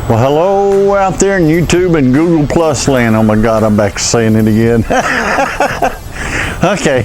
Well, hello out there in YouTube and Google Plus land. Oh my God, I'm back to saying it again. Okay,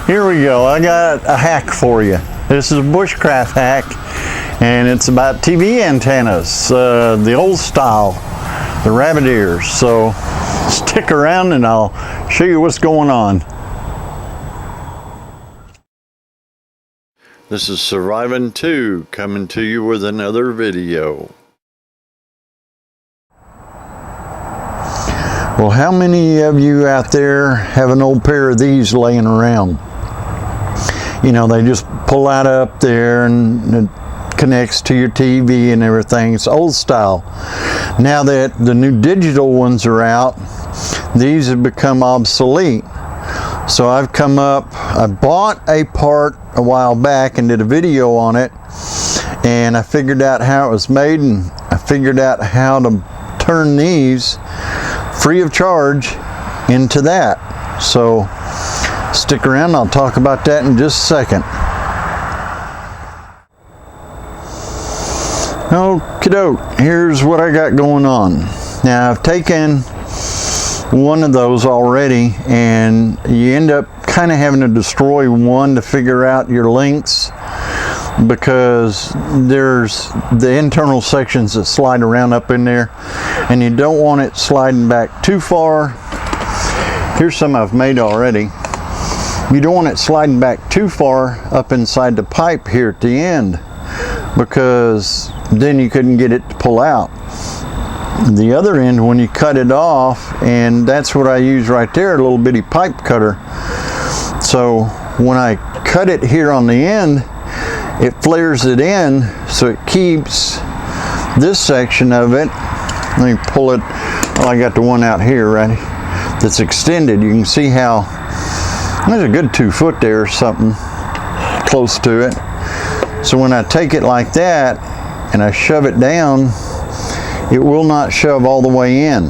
here we go. I got a hack for you. This is a Bushcraft hack, and it's about TV antennas, the old style, the rabbit ears. So stick around and I'll show you what's going on. This is Surviving 2 coming to you with another video. Well, how many of you out there have an old pair of these laying around? You know, they just pull out up there and it connects to your TV and everything. It's old style. Now that the new digital ones are out, these have become obsolete. So I've come up, I bought a part a while back and did a video on it, and I figured out how it was made, and I figured out how to turn these free of charge into that. So stick around, I'll talk about that in just a second. Okie doke, here's what I got going on. Now I've taken one of those already, and you end up kind of having to destroy one to figure out your links, because there's the internal sections that slide around up in there, and you don't want it sliding back too far. Here's some I've made already. You don't want it sliding back too far up inside the pipe here at the end, because then you couldn't get it to pull out. The other end, when you cut it off, and that's what I use right there, a little bitty pipe cutter. So when I cut it here on the end, it flares it in, so it keeps this section of it. Let me pull it. Well, I got the one out here, right, that's extended. You can see how there's a good 2 foot there or something close to it. So when I take it like that and I shove it down, it will not shove all the way in.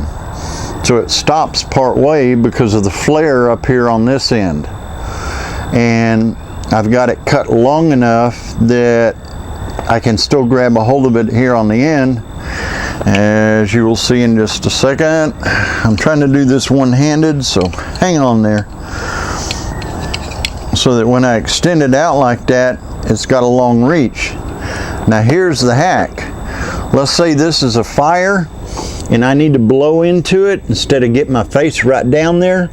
So it stops part way because of the flare up here on this end. And I've got it cut long enough that I can still grab a hold of it here on the end, as you will see in just a second. I'm trying to do this one-handed, so hang on there. So that when I extend it out like that, it's got a long reach. Now here's the hack. Let's say this is a fire and I need to blow into it instead of getting my face right down there.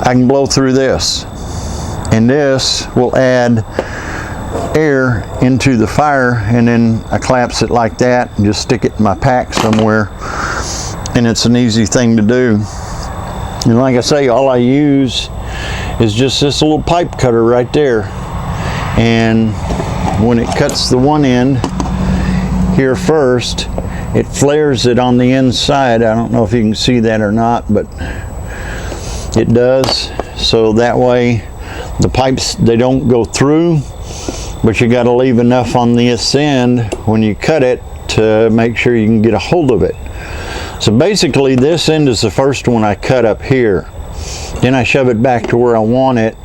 I can blow through this, and this will add air into the fire, and then I collapse it like that and just stick it in my pack somewhere, and it's an easy thing to do. And like I say, all I use is just this little pipe cutter right there, and when it cuts the one end here first, it flares it on the inside. I don't know if you can see that or not, but it does. So that way the pipes, they don't go through, but you got to leave enough on this end when you cut it to make sure you can get a hold of it. So basically this end is the first one I cut up here. Then I shove it back to where I want it,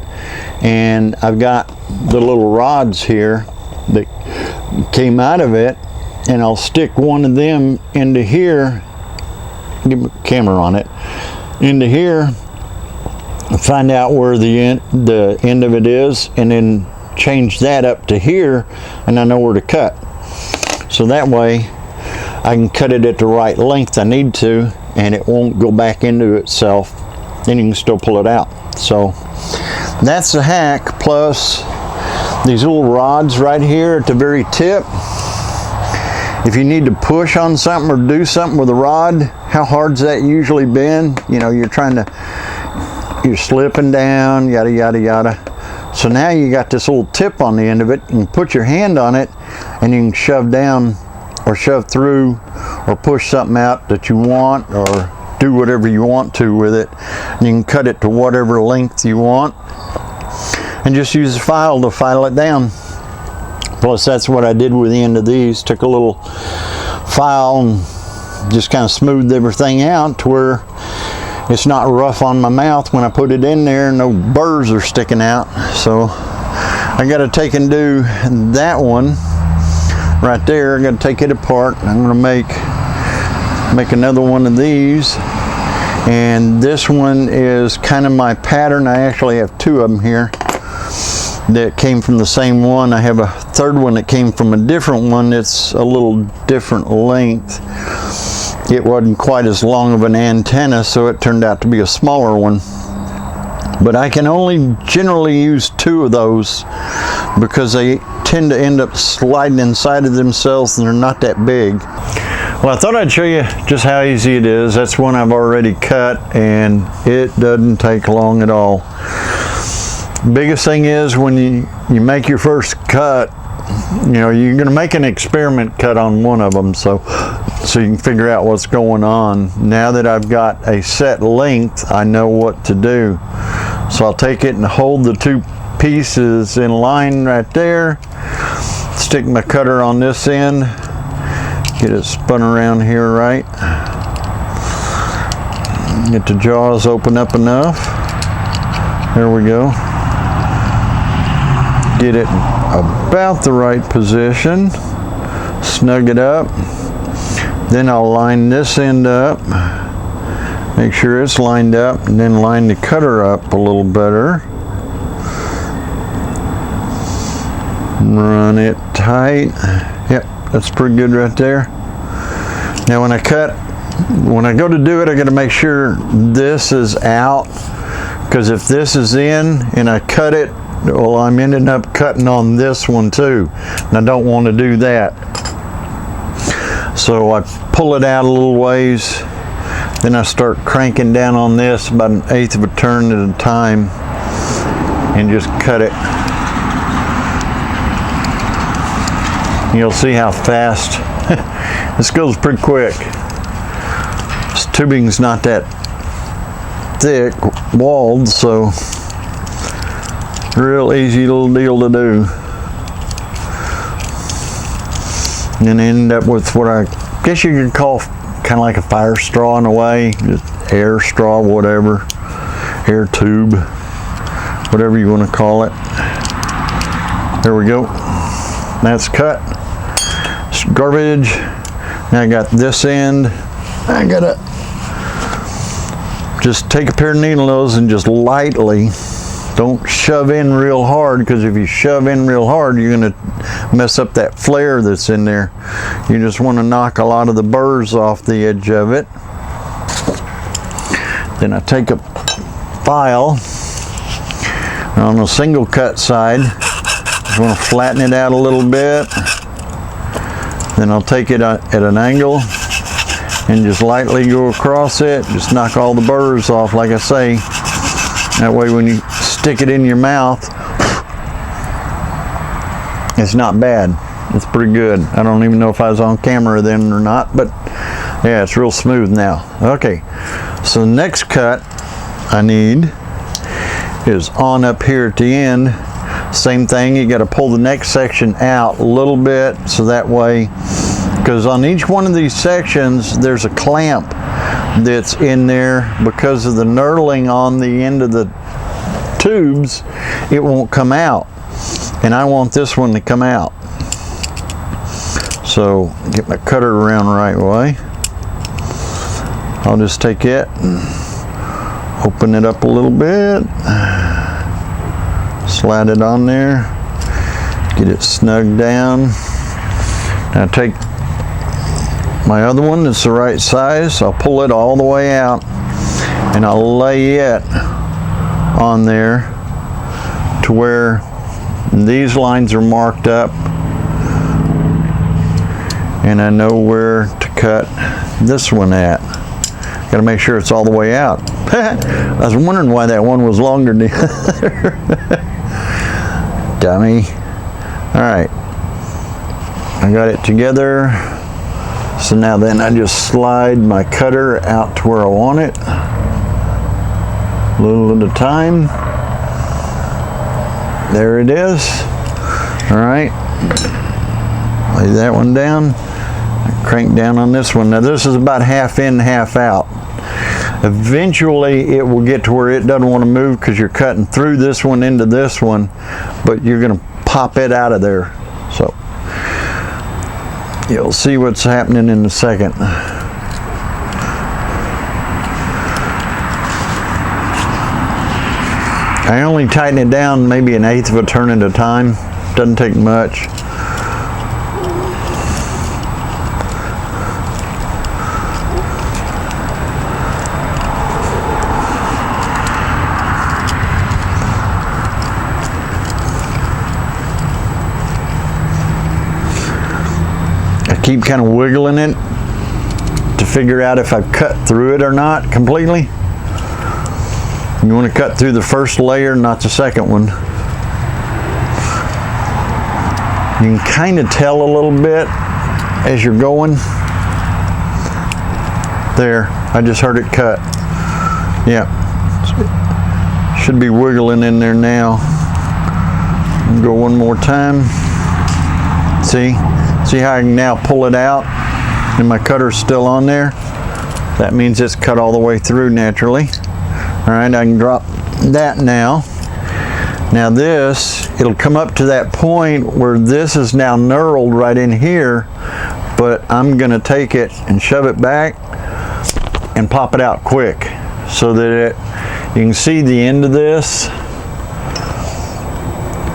and I've got the little rods here that came out of it, and I'll stick one of them into here, get my camera on it, into here, find out where the end of it is, and then change that up to here, and I know where to cut. So that way I can cut it at the right length I need to, and it won't go back into itself. Then you can still pull it out. So that's the hack, plus these little rods right here at the very tip. If you need to push on something or do something with a rod, how hard's that usually been? You know, you're slipping down, yada yada yada. So now you got this little tip on the end of it, and you can put your hand on it and you can shove down or shove through or push something out that you want, or do whatever you want to with it. And you can cut it to whatever length you want, and just use a file to file it down. Plus that's what I did with the end of these. Took a little file and just kind of smoothed everything out to where it's not rough on my mouth when I put it in there, no burrs are sticking out. So I got to take and do that one. right there. I'm going to take it apart. I'm going to make another one of these. And this one is kind of my pattern. I actually have two of them here that came from the same one. I have a third one that came from a different one that's a little different length. It wasn't quite as long of an antenna, so it turned out to be a smaller one. But I can only generally use two of those because they tend to end up sliding inside of themselves and they're not that big. Well, I thought I'd show you just how easy it is. That's one I've already cut, and it doesn't take long at all. Biggest thing is when you make your first cut, you know, you're going to make an experiment cut on one of them so you can figure out what's going on. Now that I've got a set length, I know what to do. So I'll take it and hold the two pieces in line right there, stick my cutter on this end, get it spun around here right, get the jaws open up enough. There we go. Get it about the right position, snug it up. Then I'll line this end up, make sure it's lined up, and then line the cutter up a little better. Run it tight. Yep, that's pretty good right there. Now when I go to do it, I got to make sure this is out, because if this is in and I cut it, well, I'm ending up cutting on this one too, and I don't want to do that. So I pull it out a little ways, then I start cranking down on this about 1/8 of a turn at a time and just cut it. You'll see how fast this goes pretty quick. This tubing's not that thick walled, so real easy little deal to do. And then end up with what I guess you could call kind of like a fire straw in a way, just air straw, whatever, air tube, whatever you want to call it. There we go. That's cut. It's garbage. Now I got this end. I gotta just take a pair of needle nose and just lightly, don't shove in real hard, because if you shove in real hard, you're gonna mess up that flare that's in there. You just want to knock a lot of the burrs off the edge of it. Then I take a file on the single cut side. Just want to flatten it out a little bit. Then I'll take it at an angle and just lightly go across it. Just knock all the burrs off, like I say. That way when you stick it in your mouth, it's not bad. It's pretty good. I don't even know if I was on camera then or not, but yeah, it's real smooth now. Okay, so the next cut I need is on up here at the end. Same thing, you got to pull the next section out a little bit, so that way, because on each one of these sections there's a clamp that's in there. Because of the knurling on the end of the tubes, it won't come out, and I want this one to come out. So get my cutter around the right way. I'll just take it and open it up a little bit, slide it on there, get it snug down. Now take my other one that's the right size, I'll pull it all the way out and I'll lay it on there to where these lines are marked up, and I know where to cut this one at. Got to make sure it's all the way out. I was wondering why that one was longer than the other. Dummy. All right, I got it together. So now then I just slide my cutter out to where I want it, a little at a time. There it is. All right, lay that one down. Crank down on this one. Now this is about half in, half out. Eventually it will get to where it doesn't want to move because you're cutting through this one into this one, but you're going to pop it out of there. So You'll see what's happening in a second. I only tighten it down maybe 1/8 of a turn at a time. Doesn't take much. I keep kind of wiggling it to figure out if I've cut through it or not completely. You want to cut through the first layer, not the second one. You can kind of tell a little bit as you're going. There, I just heard it cut. Yeah, should be wiggling in there now. Go one more time. See how I can now pull it out and my cutter's still on there? That means it's cut all the way through naturally. All right, I can drop that now. Now this, it'll come up to that point where this is now knurled right in here, but I'm gonna take it and shove it back and pop it out quick so that you can see the end of this.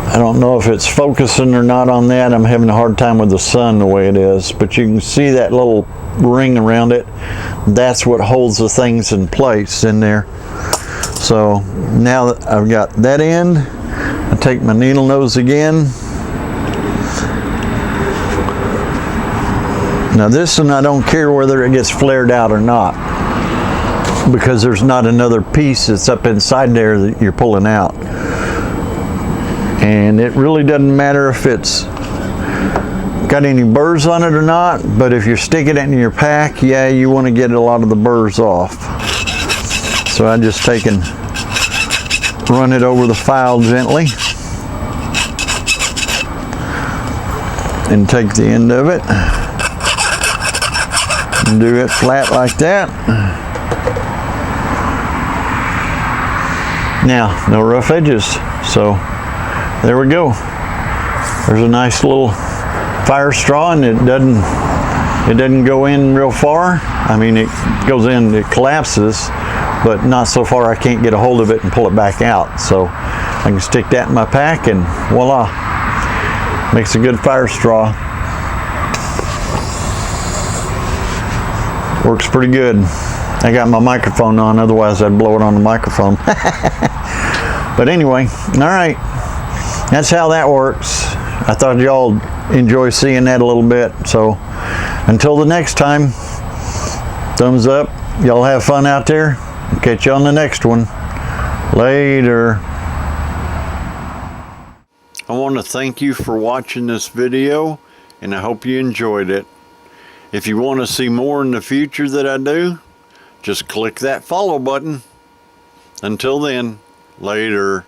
I don't know if it's focusing or not on that. I'm having a hard time with the sun the way it is, but you can see that little ring around it. That's what holds the things in place in there. So now that I've got that end, I take my needle nose again. Now this one I don't care whether it gets flared out or not, because there's not another piece that's up inside there that you're pulling out. And it really doesn't matter if it's got any burrs on it or not, but if you're sticking it in your pack, yeah, you want to get a lot of the burrs off. So I just take and run it over the file gently and take the end of it and do it flat like that. Now, no rough edges, so there we go. There's a nice little fire straw, and it doesn't go in real far. I mean, it goes in, it collapses, but not so far I can't get a hold of it and pull it back out. So I can stick that in my pack and voila, makes a good fire straw. Works pretty good. I got my microphone on, otherwise I'd blow it on the microphone. But anyway, all right, that's how that works. I thought y'all enjoy seeing that a little bit. So until the next time, thumbs up. Y'all have fun out there. Catch you on the next one. Later. I want to thank you for watching this video, and I hope you enjoyed it. If you want to see more in the future that I do, just click that follow button. Until then, later.